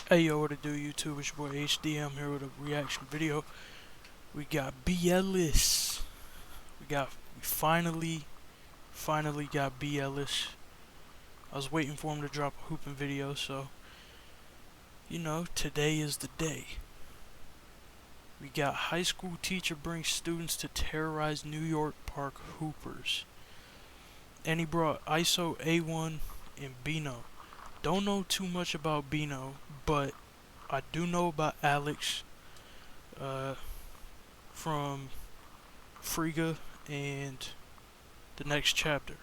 Hey yo, what it do, YouTube? It's your boy HD. I'm here with a reaction video. We got B. Ellis. We finally got B. Ellis. I was waiting for him to drop a hooping video, so you know, today is the day. We got high school teacher brings students to terrorize New York Park hoopers. And he brought ISO A1 and Bino. Don't know too much about Bino, but I do know about Alex from Friga and the next chapter.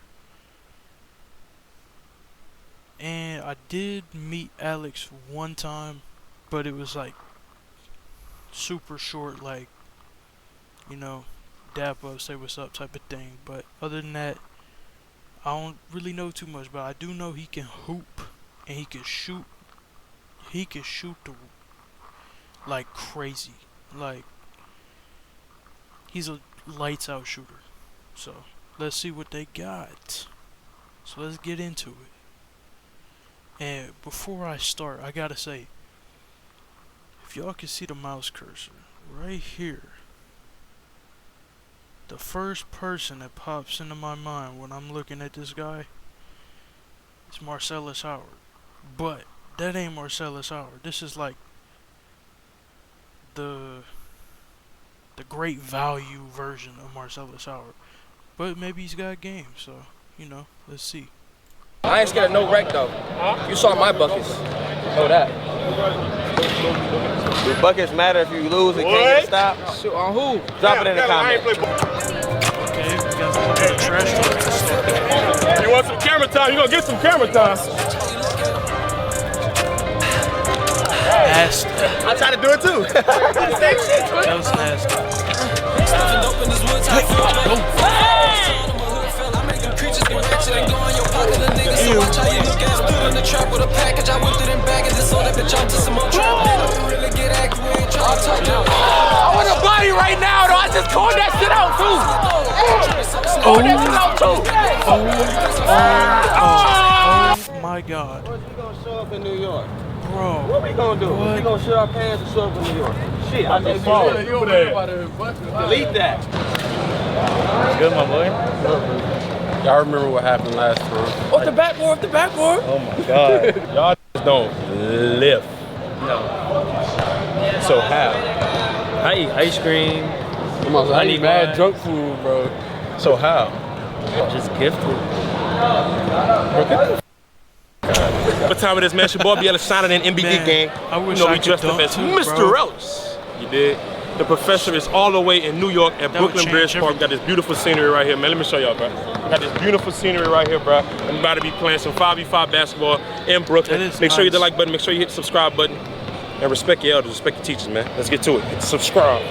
And I did meet Alex one time, but it was like super short, like, you know, dap up, say what's up type of thing. But other than that, I don't really know too much, but I do know he can hoop and he can shoot. He can shoot like crazy. Like, he's a lights out shooter. So let's see what they got. So let's get into it. And before I start, I gotta say, if y'all can see the mouse cursor right here, the first person that pops into my mind when I'm looking at this guy is Marcellus Howard. But that ain't Marcellus Howard. This is like the great value version of Marcellus Howard. But maybe he's got game, so you know, let's see. I ain't scared of no wreck though. You saw my buckets. Know that. Do buckets matter if you lose and can't get stopped? Shoot on who? Drop it in the comments. Okay, we got the trash talk. You want some camera time? You gonna get some camera time. Nasty. I tried to do it too. That was nasty. I want a body right now though. I just called that shit out too. Oh my God. What's we gonna show up in New York? Bro. What we gonna do? What? We gonna shit our pants and show up in New York? Shit, I just follow saw you there. delete that. Good, my boy. Y'all remember what happened last time? Off the backboard, Oh my God. Y'all don't live. No. So how? I eat ice cream. I need mad junk food, bro. So how? Just gifted. What time it is, man? It's your boy B. Ellis signing in MBD Man, gang. I wish you know, I we could dressed up dunk as too, Mr. bro. Ellis. You did. The professor is all the way in New York at That would Brooklyn change Bridge Park. Got this beautiful scenery right here, man. Let me show y'all, bro. Got this beautiful scenery right here, bro. I'm about to be playing some 5v5 basketball in Brooklyn. That is Make sure you hit the nice. like button. Make sure you hit the subscribe button. And respect your elders, respect your teachers, man. Let's get to it. Hit the subscribe.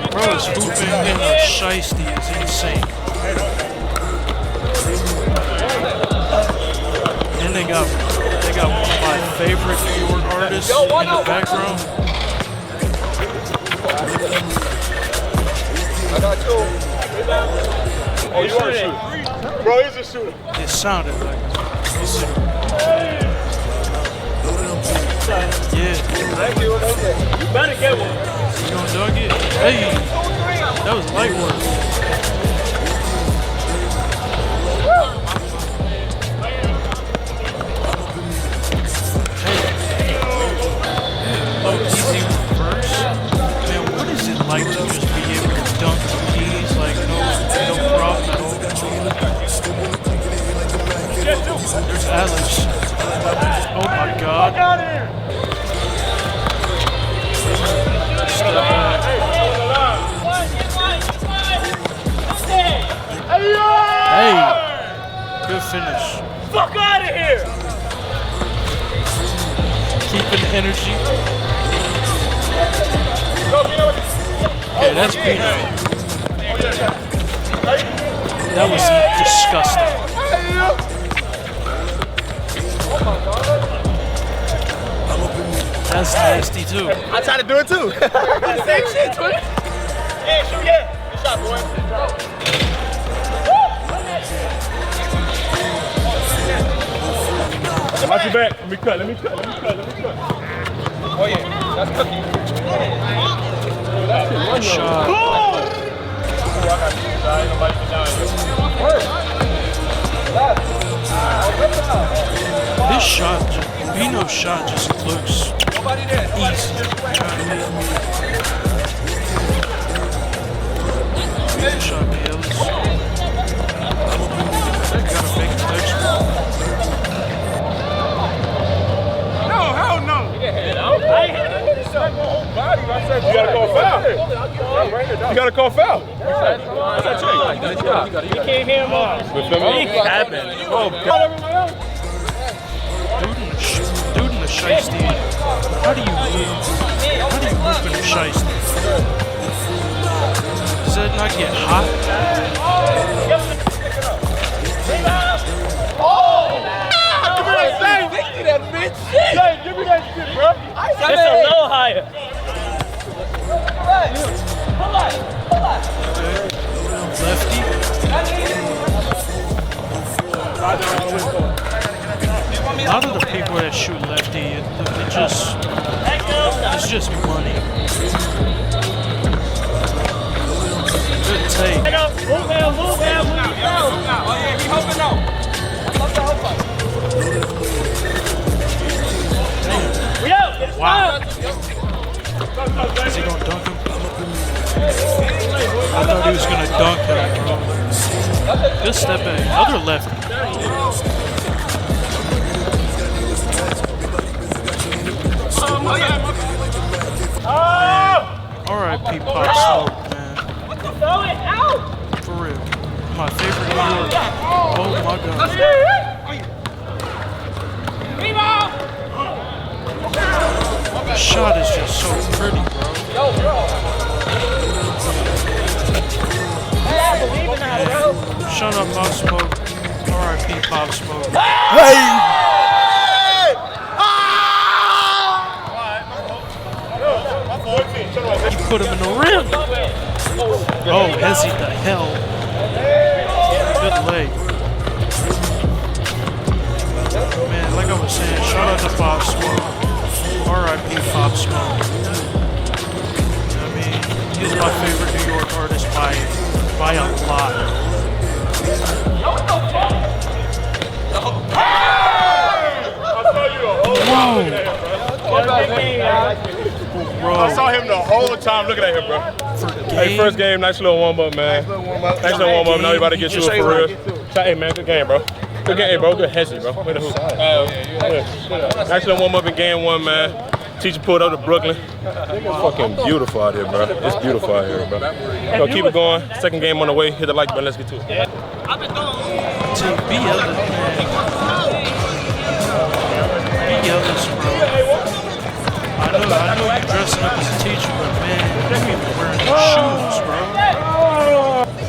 Bro, his hooping and the shiesty is insane. And they got one of my favorite New York artists in the background. I got two. Oh, you are shooting. Bro, he's a shooter. It sounded like it. Yeah. Thank you. You better get one. You gonna dunk it? Hey, that was light work. Oh, easy reverse. Man, what is it like to just be able to dunk these like no problem at all? There's Alex. Oh my God. Step back. Hey, good finish. Fuck out of here! Keeping the energy. Yeah, that's Pino. That was disgusting. That's nasty too. I tried to do it too. Same shit, twin. Yeah, shoot, yeah. Good shot, boy. Watch your back. Let me cut. Oh, yeah. That's cookie. Good shot. This shot, Bino's shot just looks easy. Good shot, Ellis. Gotta make the next one. No, hell no. You gotta call foul. You gotta call foul. You can't hear him off. You feel me? Happened. Dude in the shiesty. How do you loop in a shiesty? Does that not get hot? Give me that shit, bro. It's a little higher. Lefty. A lot of the people that shoot lefty, it's just money. Good take. Move him. Oh, yeah, he hoping out. Wow. Is he gonna dunk him? I thought he was gonna dunk him, bro. Good step back. Another lefty. R.I.P. Pop Smoke, man. For real. My favorite New York. Oh my god. The shot is just so pretty, bro. Shut up, Pop Smoke. R.I.P. Pop Smoke. You put him in the rim. Oh, Hezzy the hell. Good leg. Man, like I was saying, shout out to Pop Smoke. R.I.P. Pop Smoke. I mean, he's my favorite New York artist by a lot. Whoa. Bro. I saw him the whole time looking at him, bro. Hey, first game, nice little warm up, man. Nice little warm up. Now we about to get to it for real. Hey, man, good game, bro. Good game, bro. Good Hezzy, bro. Way to hoop. Nice little warm up in game one, man. Teacher pulled up to Brooklyn. It's fucking beautiful out here, bro. It's beautiful out here, bro. So keep it going. Second game on the way. Hit the like button. Let's get to it. To be Ellis, man. Be Ellis, bro. I know you're dressing up as a teacher, but man, you ain't wearing no shoes, bro.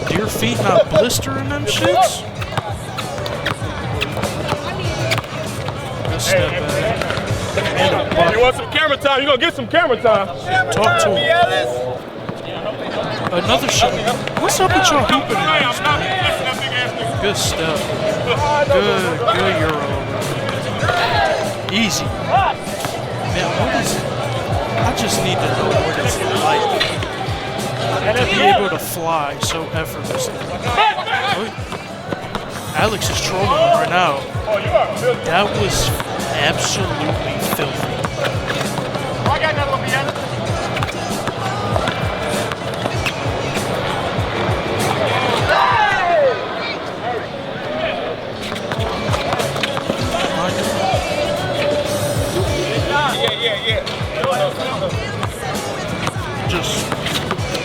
Do your feet not blister in them shits? Good step back. And a bucket. You want some camera time? You gonna get some camera time. Talk to him. Another shot. What's up with y'all hooping around, man? Good step. Good Euro. Easy. Man, what is it? I just need to know what it's like to be able to fly so effortlessly. Alex is trolling him right now. That was absolutely filthy. Just,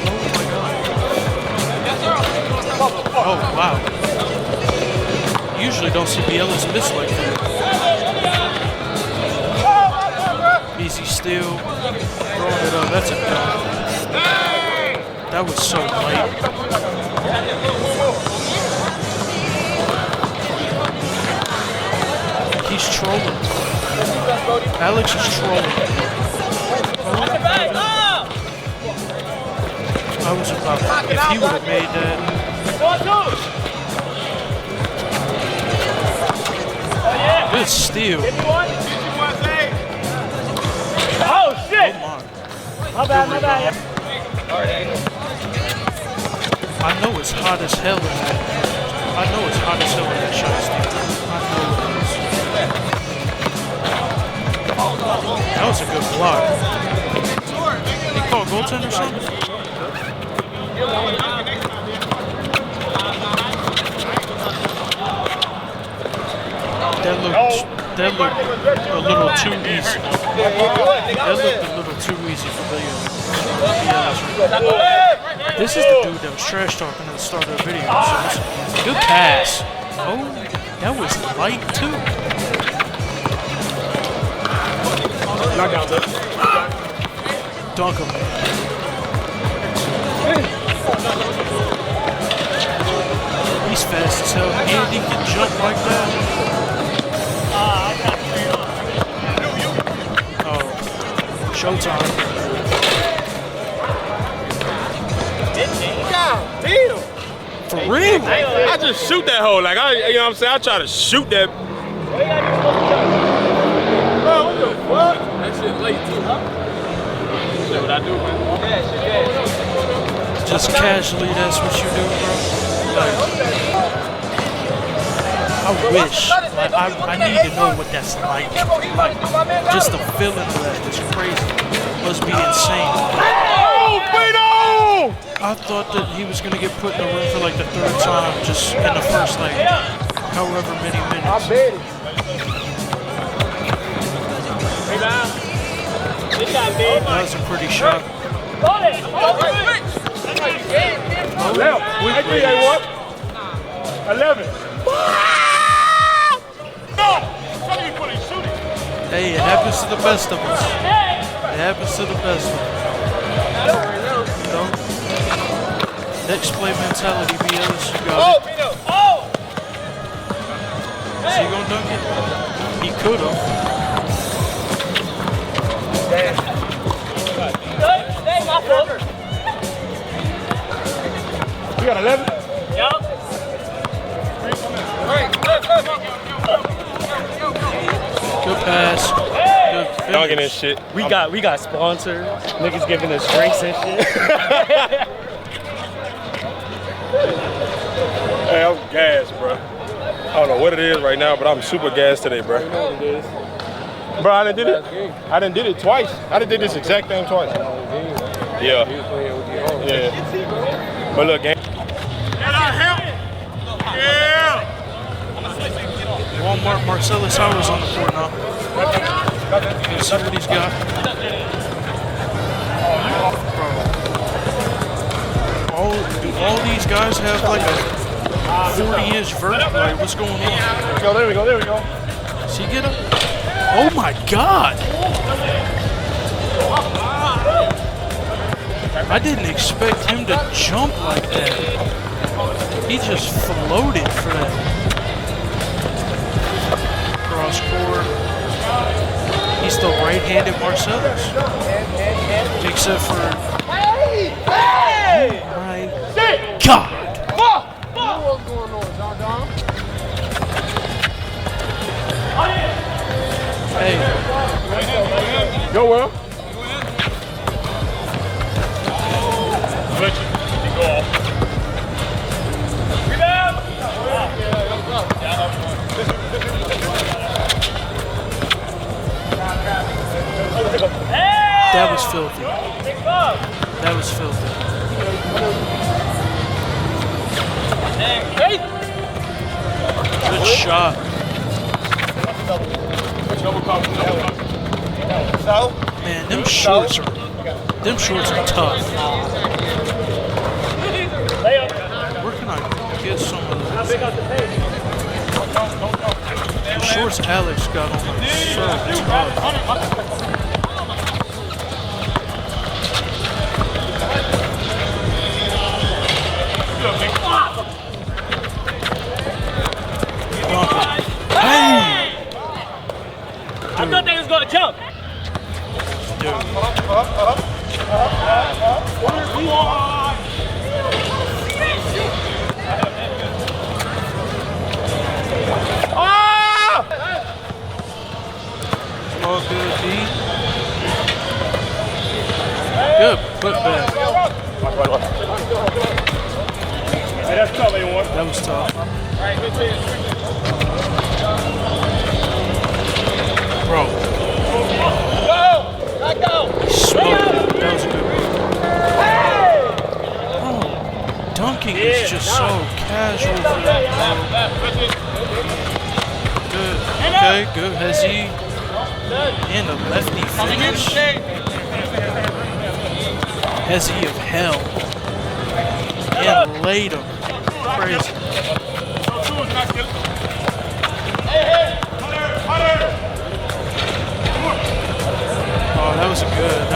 oh my god. Oh wow. Usually don't see Bielis miss like that. Easy steal. Throwing it up. That's a dunk. That was so light. He's trolling. Alex is trolling. I was about, if he would have made that. Good steal. Oh, shit. My bad. I know it's hot as hell in that. I know it's hot as hell in that shot steal. I know it is. That was a good block. He called goaltender or something? That looked a little too easy. That looked a little too easy for the This is the dude that was trash talking at the start of the video. So good pass. Oh, that was light too. Knock down there. Dunk him. He's fast as hell. And he can jump like that. Oh, showtime. God damn. For real? I just shoot that hole. Like, you know what I'm saying? I try to shoot that. Bro, what the fuck? That shit late too, huh? That's what I do, man. Just casually, that's what you do, bro. Like, I wish. Like, I need to know what that's like. Just the feeling of that is crazy. Must be insane. Oh, Pino! I thought that he was gonna get put in the room for like the third time, just in the first like however many minutes. That was a pretty shot. Left. Quickly. 11. Hey, it happens to the best of us. It happens to the best of us. You know? Next play mentality, BS. You got it. Is he gonna dunk it? He could have. You got 11? Good pass. Good finish. Dunking and shit. We got sponsors. Niggas giving us drinks and shit. Hey, I'm gassed, bro. I don't know what it is right now, but I'm super gassed today, bro. You know what it is. Bro, I done did it twice. I done did this exact thing twice. Yeah. Yeah. But look, gang. Walmart Marcellus Howard's on the court now. Let's see what he's got. Do all these guys have like a 40-inch vert? Like, what's going on? There we go. Does he get up? Oh my God! I didn't expect him to jump like that. He just floated for that. Cross court. He's the right-handed Marcellus. Except for... Oh my God! Hey. Go well. That was filthy. That was filthy. Good shot. Man, them shorts are tough. Where can I get some of those? The shorts Alex got on are so tough. I thought they was gonna jump. Dude. Good putback. Hey, that's tough, A1. That was tough. Bro. He smoked it. That was a good one. Bro, dunking is just so casual for that. Good. Okay, good. Hezzy. And a lefty finish. Hezzy of hell. And laid him. Crazy. Oh, that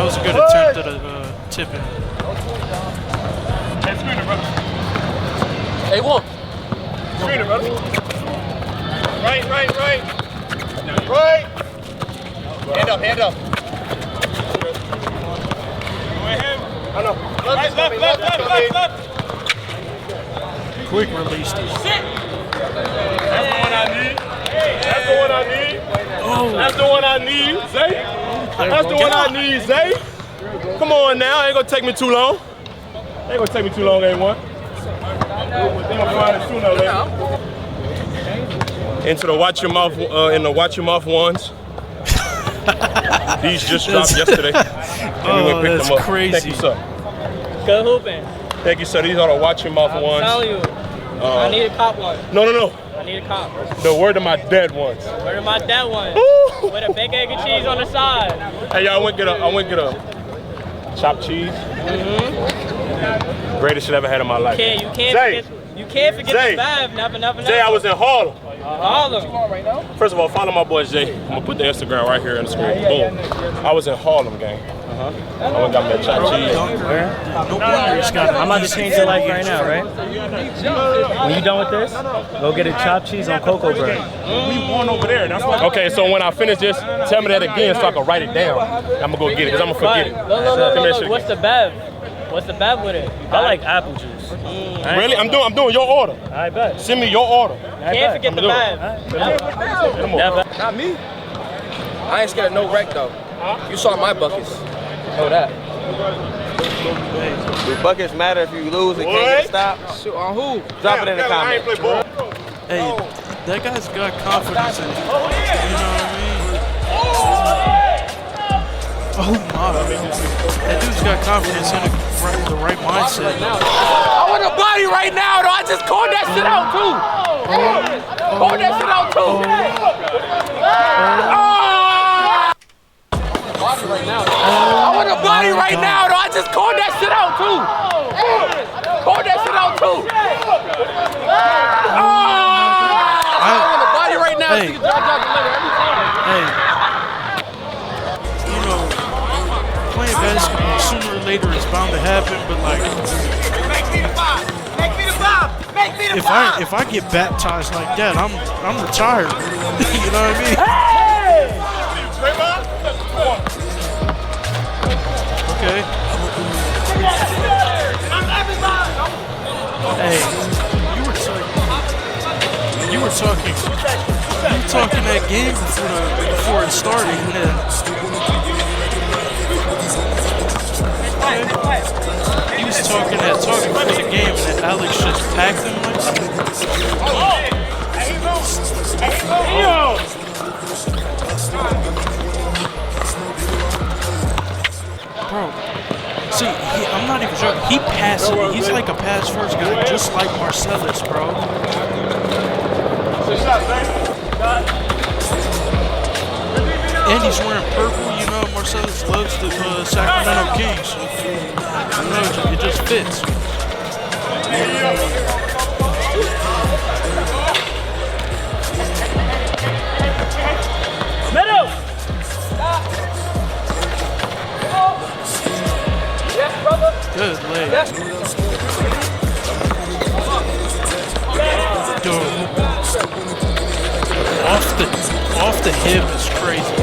was a good attempt at a tipping. Hey, screen it, brother. Hey, one. Screen it, brother. Right. Hand up. I know. Left. Quick release. That's the one I need. That's the one I need. Oh, That's the one I need, Zay. That's the one I need, Zay. Come on now, ain't gonna take me too long. Ain't gonna take me too long, A1. They gonna find it sooner or later. Into the watch your mouth, in the watch your mouth ones. These just dropped yesterday. And we went pick them up. Crazy. Thank you, sir. Good hooping. Thank you, sir. These are the watch your mouth ones. I'm telling you. I need a cop one. No. I need a cop. The word of my dead ones. Where am I that one? Ooh. With a big egg and cheese on the side. Hey, y'all, I went get a chopped cheese. Greatest shit I ever had in my life. You can't forget Zay. the Bev. Never. Jay, I was in Harlem. Harlem. First of all, follow my boy Jay. I'm gonna put the Instagram right here in the screen. Boom. I was in Harlem, gang. I went and got me that chopped cheese. no wonder he's got I'm about to change your life right now, right? When you done with this, go get a chopped cheese on cocoa bread. We won over there. That's why. Okay, so when I finish this, tell me that again so I can write it down. I'm gonna go get it because I'm gonna forget it. Look. What's the Bev? What's the Bev with it? I like apple juice. Really? I'm doing your order. I bet. Send me your order. Can't forget the Bev. Never. Not me. I ain't scared of no wreck though. You saw my buckets. Know that. Do buckets matter if you lose and can't get stopped? Shoot, on who? Drop it in the comments. Hey, that guy's got confidence in him. You know what I mean? Oh my. That dude's got confidence in the right mindset. I want a body right now though. I just called that shit out too. Called that shit out too. I want a body right now though. I just called that shit out too. Called that shit out too. I want a body right now. Hey. Hey. You know, playing basketball sooner or later is bound to happen, but like, if I get baptized like that, I'm retired. You know what I mean? Okay. Hey, you were talking that game before it started, and then he was talking before the game, and then Alex just packed him like that. Bro, see, I'm not even joking. He passes. He's like a pass-first guy, just like Marcellus, bro. And he's wearing purple. You know, Marcellus loves the Sacramento Kings. You know, it just fits. Middle. Good leg. Dude. Off the hip is crazy.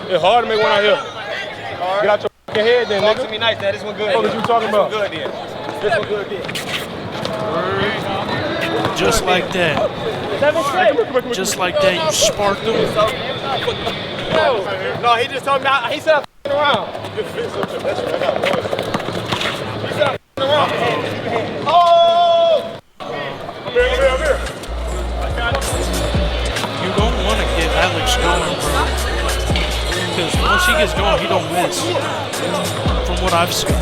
It's hard to make one out here. Get out your fucking head then, Talk nigga. to me nice, this one good. What you talking about? Good then. This one good then. Just like that. Just like that, you sparked them. No, he just told me. He said I'm around. He said I'm around. Oh! Come here. You don't want to get Alex going, bro. Because once he gets going, he don't miss. From what I've seen.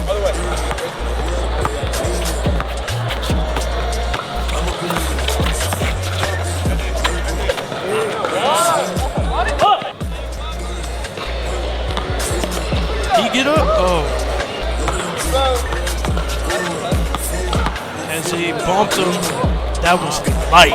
Other way. He get up? Oh. As he bumped him, that was light.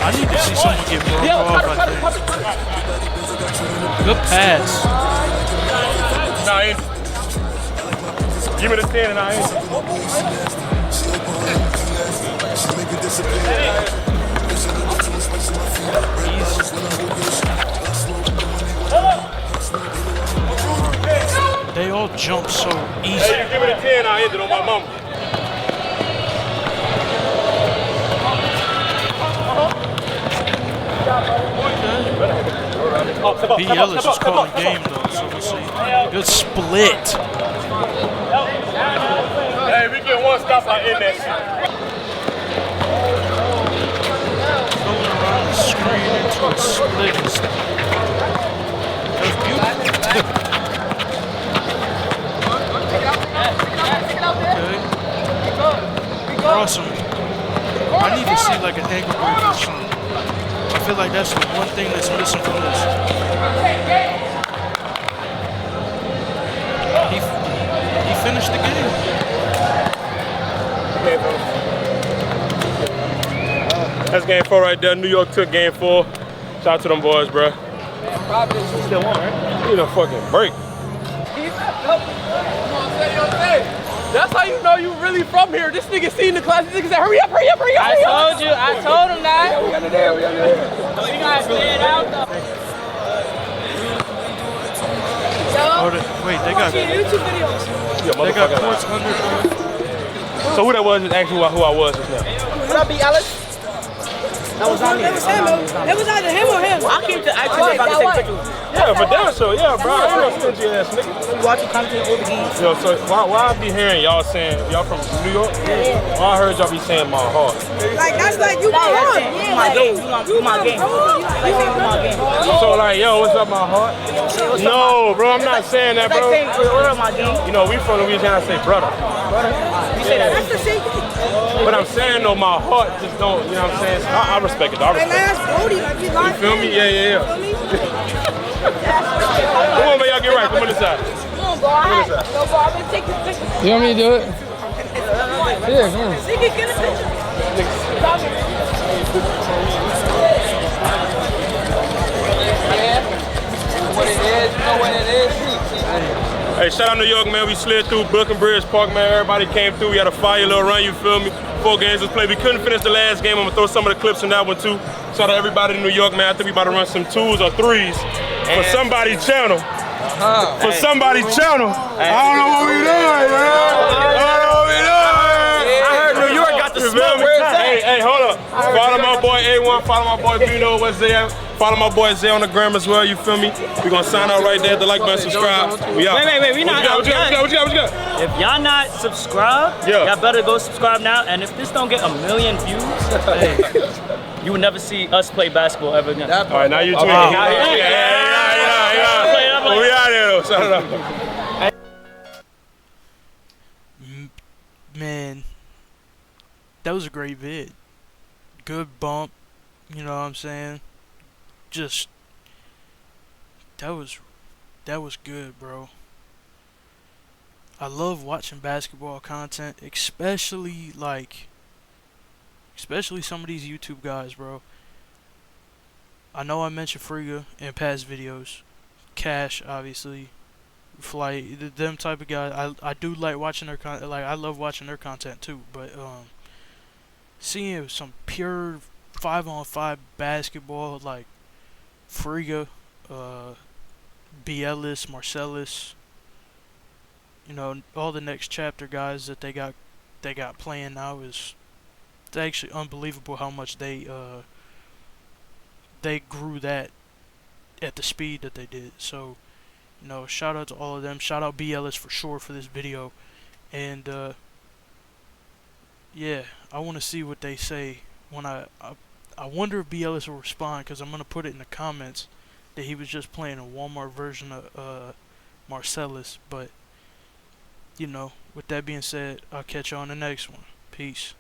I need to see someone get broke off, I think. Good pass. Nah, ain't. Give me the 10 and I ain't. They all jump so easy. Hey, you give me the 10, I ended on my mama. BL is just calling game though, so we'll see. Good split. Hey, we get one stop, I end that shit. Going around the screen into a split and stuff. That was beautiful. Okay. Cross him. I need to see like an angle break or something. I feel like that's the one thing that's missing from this. He finished the game. That's game 4 right there. New York took game 4. Shout out to them boys, bro. Still on, right? Need a fucking break. That's how you know you really from here. This nigga seen the class. This nigga said, hurry up. I told you. I told him that. We got it there. We gotta play it out though. Oh, wait, they got YouTube videos. they got courts under. So who that was is actually who I was just now. What up, B. Alex? That was on me. It was him. It was either him or him. I came to actually about to take pictures. Yeah, but damn sure, yeah, bro. I ain't no stingy ass nigga. You watching content over the games. Yo, so why I be hearing y'all saying, y'all from New York? Yeah. Well, I heard y'all be saying my heart. Like that's like you That's won. it. You my game. You my game. Like saying you my game. So like, yo, what's up my heart? No, bro, I'm not saying that, Like bro. saying, what up my game? You know, we from Louisiana, I say brother. You say that. That's the same thing. But I'm saying though, my heart just don't, you know what I'm saying? So I respect it, I Like respect it. last Brody, like we locked feel me? in. Yeah. Feel me? Come on, man, y'all get right. Come on this side. Come on, bro. No, bro. I'm gonna take this picture. You want me to do it? Yeah, come on. Nigga, get a picture. Hey, shout out New York, man. We slid through Brooklyn Bridge Park, man. Everybody came through. We had a fire little run, you feel me? 4 games was played. We couldn't finish the last game. I'm gonna throw some of the clips from that one too. Shout out everybody in New York, man. I think we about to run some 2s or 3s for somebody's channel. For somebody's channel. I don't know what we doing, man. I don't know what we doing. I heard New York got the You feel smoke. me? Where it's at? Hey, hold up. Follow my boy A1, follow my boy Bino, what's there. Follow my boy Zay on the gram as well, you feel me? We gonna sign out right there, hit the like button, subscribe. We out. Wait, we not What you got? What you got? If y'all not subscribed, Yeah. y'all better go subscribe now. And if this don't get 1 million views, hey, you will never see us play basketball ever again. All right, now you tweeting. Yeah. We out here though, shout it out. Man, that was a great vid. Good bump, you know what I'm saying? Just that was good, bro. I love watching basketball content, especially some of these YouTube guys, bro. I know I mentioned Friga in past videos, Cash, obviously, Flight, them type of guys. I do like watching their content. Like I love watching their content too. But seeing some pure 5-on-5 basketball like Friga, B. Ellis, Marcellus, you know, all the next chapter guys that they got playing now is it's actually unbelievable how much they grew that at the speed that they did. So, you know, shout out to all of them. Shout out B. Ellis for sure for this video. And yeah, I want to see what they say when I wonder if B. Ellis will respond, because I'm gonna put it in the comments that he was just playing a Walmart version of Marcellus. But you know, with that being said, I'll catch you on the next one. Peace.